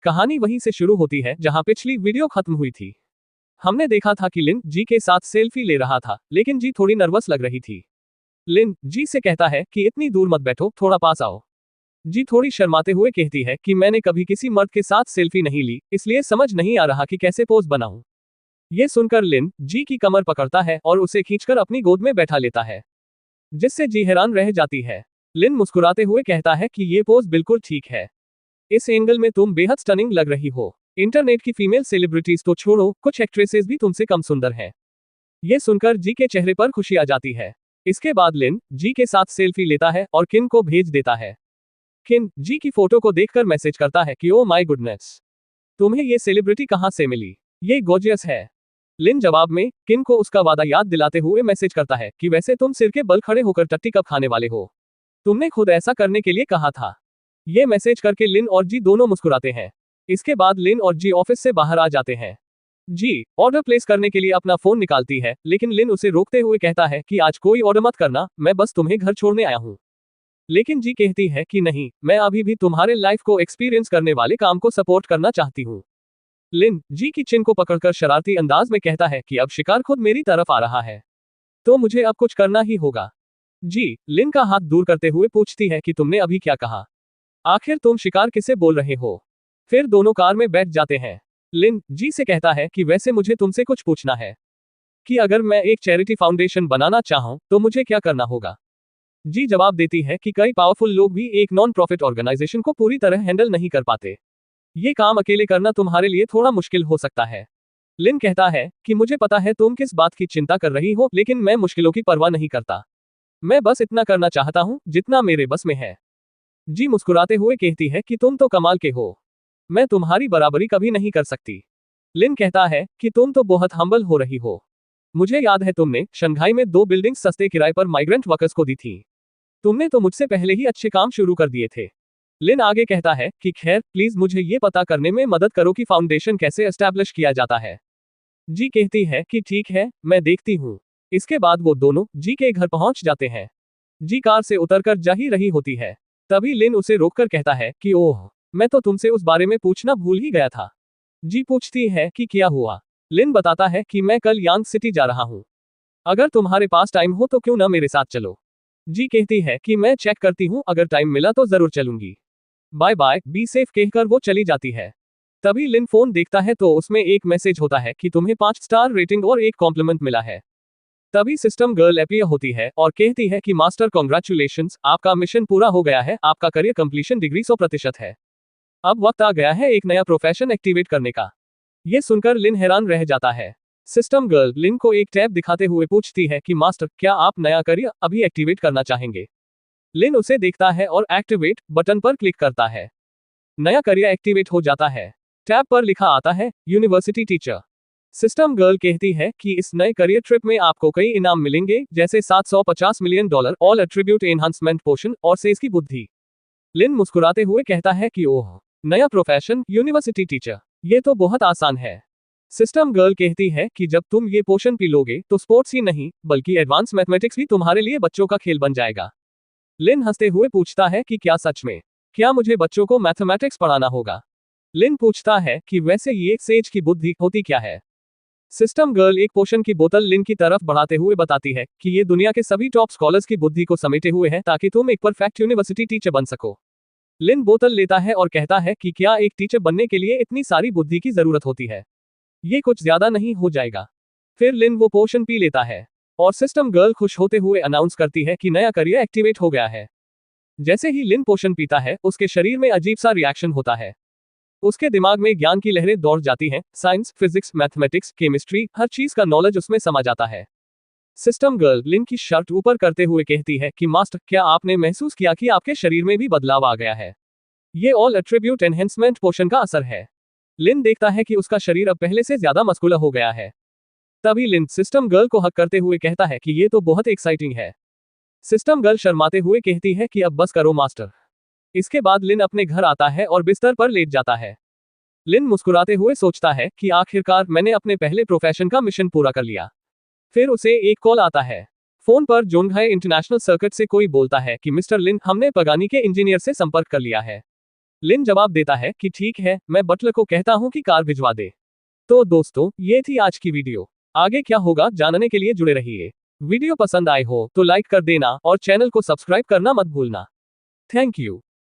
कहानी वहीं से शुरू होती है जहां पिछली वीडियो खत्म हुई थी। हमने देखा था कि लिन जी के साथ सेल्फी ले रहा था, लेकिन जी थोड़ी नर्वस लग रही थी। लिन जी से कहता है कि इतनी दूर मत बैठो, थोड़ा पास आओ। जी थोड़ी शर्माते हुए कहती है कि मैंने कभी किसी मर्द के साथ सेल्फी नहीं ली, इसलिए समझ नहीं आ रहा कि कैसे पोज बनाऊं। ये सुनकर लिन जी की कमर पकड़ता है और उसे खींचकर अपनी गोद में बैठा लेता है, जिससे जी हैरान रह जाती है। लिन मुस्कुराते हुए कहता है कि ये पोज बिल्कुल ठीक है, इस एंगल में तुम बेहद स्टनिंग लग रही हो। इंटरनेट की फीमेल सेलिब्रिटीज तो छोड़ो, कुछ एक्ट्रेसेस भी तुमसे कम सुंदर हैं। ये सुनकर जी के चेहरे पर खुशी आ जाती है। इसके बाद लिन जी के साथ सेल्फी लेता है और किन को भेज देता है। किन जी की फोटो को देखकर मैसेज करता है कि ओ माय गुडनेस, तुम्हें ये सेलिब्रिटी कहां से मिली, ये गॉर्जियस है। लिन जवाब में किन को उसका वादा याद दिलाते हुए मैसेज करता है कि वैसे तुम सिर के बल खड़े होकर टट्टी कब खाने वाले हो, तुमने खुद ऐसा करने के लिए कहा था। ये मैसेज करके लिन और जी दोनों मुस्कुराते हैं। इसके बाद लिन और जी ऑफिस से बाहर आ जाते हैं। जी ऑर्डर प्लेस करने के लिए अपना फोन निकालती है, लेकिन लिन उसे रोकते हुए कहता है कि आज कोई ऑर्डर मत करना, मैं बस तुम्हें घर छोड़ने आया हूँ। लेकिन जी कहती है कि नहीं, मैं अभी भी तुम्हारे लाइफ को एक्सपीरियंस करने वाले काम को सपोर्ट करना चाहती हूँ। लिन जी की चिन को पकड़कर शरारती अंदाज में कहता है कि अब शिकार खुद मेरी तरफ आ रहा है, तो मुझे अब कुछ करना ही होगा। जी लिन का हाथ दूर करते हुए पूछती है कि तुमने अभी क्या कहा, आखिर तुम शिकार किसे बोल रहे हो। फिर दोनों कार में बैठ जाते हैं। लिन जी से कहता है कि वैसे मुझे तुमसे कुछ पूछना है, कि अगर मैं एक चैरिटी फाउंडेशन बनाना चाहूं तो मुझे क्या करना होगा। जी जवाब देती है कि कई पावरफुल लोग भी एक नॉन प्रॉफिट ऑर्गेनाइजेशन को पूरी तरह हैंडल नहीं कर पाते, ये काम अकेले करना तुम्हारे लिए थोड़ा मुश्किल हो सकता है। लिन कहता है कि मुझे पता है तुम किस बात की चिंता कर रही हो, लेकिन मैं मुश्किलों की परवाह नहीं करता, मैं बस इतना करना चाहता हूं जितना मेरे बस में है। जी मुस्कुराते हुए कहती है कि तुम तो कमाल के हो, मैं तुम्हारी बराबरी कभी नहीं कर सकती। लिन कहता है कि तुम तो बहुत हम्बल हो रही हो, मुझे याद है तुमने शंघाई में 2 बिल्डिंग्स सस्ते किराए पर माइग्रेंट वर्कर्स को दी थी, तुमने तो मुझसे पहले ही अच्छे काम शुरू कर दिए थे। लिन आगे कहता है कि खैर प्लीज मुझे ये पता करने में मदद करो कि फाउंडेशन कैसे एस्टैब्लिश किया जाता है। जी कहती है कि ठीक है, मैं देखती हूँ। इसके बाद वो दोनों जी के घर पहुंच जाते हैं। जी कार से उतरकर जा ही रही होती है, तभी लिन उसे रोककर कहता है कि ओह, मैं तो तुमसे उस बारे में पूछना भूल ही गया था। जी पूछती है कि क्या हुआ। लिन बताता है कि मैं कल यांग सिटी जा रहा हूँ, अगर तुम्हारे पास टाइम हो तो क्यों ना मेरे साथ चलो। जी कहती है कि मैं चेक करती हूँ, अगर टाइम मिला तो जरूर चलूंगी, बाय बाय, बी सेफ कहकर वो चली जाती है। तभी लिन फोन देखता है तो उसमें एक मैसेज होता है कि तुम्हें 5 स्टार रेटिंग और एक कॉम्प्लीमेंट मिला है। तभी सिस्टम गर्ल अपीयर होती है और कहती है कि मास्टर कॉन्ग्रेचुलेशंस, आपका मिशन पूरा हो गया है, आपका करियर कंप्लीशन डिग्री 100% है। अब वक्त आ गया है एक नया प्रोफेशन एक्टिवेट करने का। ये सुनकर लिन हैरान रह जाता है। सिस्टम गर्ल लिन को एक टैब दिखाते हुए पूछती है कि मास्टर, क्या आप नया करियर अभी एक्टिवेट करना चाहेंगे। लिन उसे देखता है और एक्टिवेट बटन पर क्लिक करता है। नया करियर एक्टिवेट हो जाता है। टैब पर लिखा आता है यूनिवर्सिटी टीचर। सिस्टम गर्ल कहती है कि इस नए करियर ट्रिप में आपको कई इनाम मिलेंगे, जैसे $750 मिलियन, ऑल एट्रीब्यूट एनहांसमेंट पोशन और सेज की बुद्धि। लिन मुस्कुराते हुए कहता है कि ओह, नया प्रोफेशन यूनिवर्सिटी टीचर, ये तो बहुत आसान है। सिस्टम गर्ल कहती है कि जब तुम ये पोशन पी लोगे तो स्पोर्ट्स ही नहीं बल्कि एडवांस मैथमेटिक्स भी तुम्हारे लिए बच्चों का खेल बन जाएगा। लिन हंसते हुए पूछता है कि क्या सच में, क्या मुझे बच्चों को मैथमेटिक्स पढ़ाना होगा। लिन पूछता है कि वैसे ये सेज की बुद्धि होती क्या है। सिस्टम गर्ल एक पोशन की बोतल लिन की तरफ बढ़ाते हुए बताती है कि ये दुनिया के सभी टॉप स्कॉलर्स की बुद्धि को समेटे हुए है, ताकि तुम एक परफेक्ट यूनिवर्सिटी टीचर बन सको। लिन बोतल लेता है और कहता है कि क्या एक टीचर बनने के लिए इतनी सारी बुद्धि की जरूरत होती है, ये कुछ ज्यादा नहीं हो जाएगा। फिर लिन वो पोशन पी लेता है और सिस्टम गर्ल खुश होते हुए अनाउंस करती है कि नया करियर एक्टिवेट हो गया है। जैसे ही लिन पोशन पीता है उसके शरीर में अजीब सा रिएक्शन होता है, उसके दिमाग में ज्ञान की लहरें दौड़ जाती हैं, साइंस, फिजिक्स, मैथमेटिक्स, केमिस्ट्री, हर चीज का नॉलेज उसमें समा जाता है। सिस्टम गर्ल लिन की शर्ट ऊपर करते हुए कहती है कि मास्टर, क्या आपने महसूस किया कि आपके शरीर में भी बदलाव आ गया है, ये ऑल एट्रीब्यूट एनहेंसमेंट पोशन का असर है। लिन देखता है कि उसका शरीर अब पहले से ज्यादा मस्कुलर हो गया है। तभी लिन सिस्टम गर्ल को हक करते हुए कहता है कि ये तो बहुत एक्साइटिंग है। सिस्टम गर्ल शर्माते हुए कहती है कि अब बस करो मास्टर। इसके बाद लिन अपने घर आता है और बिस्तर पर लेट जाता है। लिन मुस्कुराते हुए सोचता है कि आखिरकार मैंने अपने पहले प्रोफेशन का मिशन पूरा कर लिया। फिर उसे एक कॉल आता है। फोन पर जोंगहाई इंटरनेशनल सर्किट से कोई बोलता है कि मिस्टर लिन, हमने पगानी के इंजीनियर से संपर्क कर लिया है। लिन जवाब देता है कि ठीक है, मैं बटलर को कहता हूँ कि कार भिजवा दे। तो दोस्तों, ये थी आज की वीडियो। आगे क्या होगा जानने के लिए जुड़े रहिए। वीडियो पसंद आए हो तो लाइक कर देना और चैनल को सब्सक्राइब करना मत भूलना। Thank you.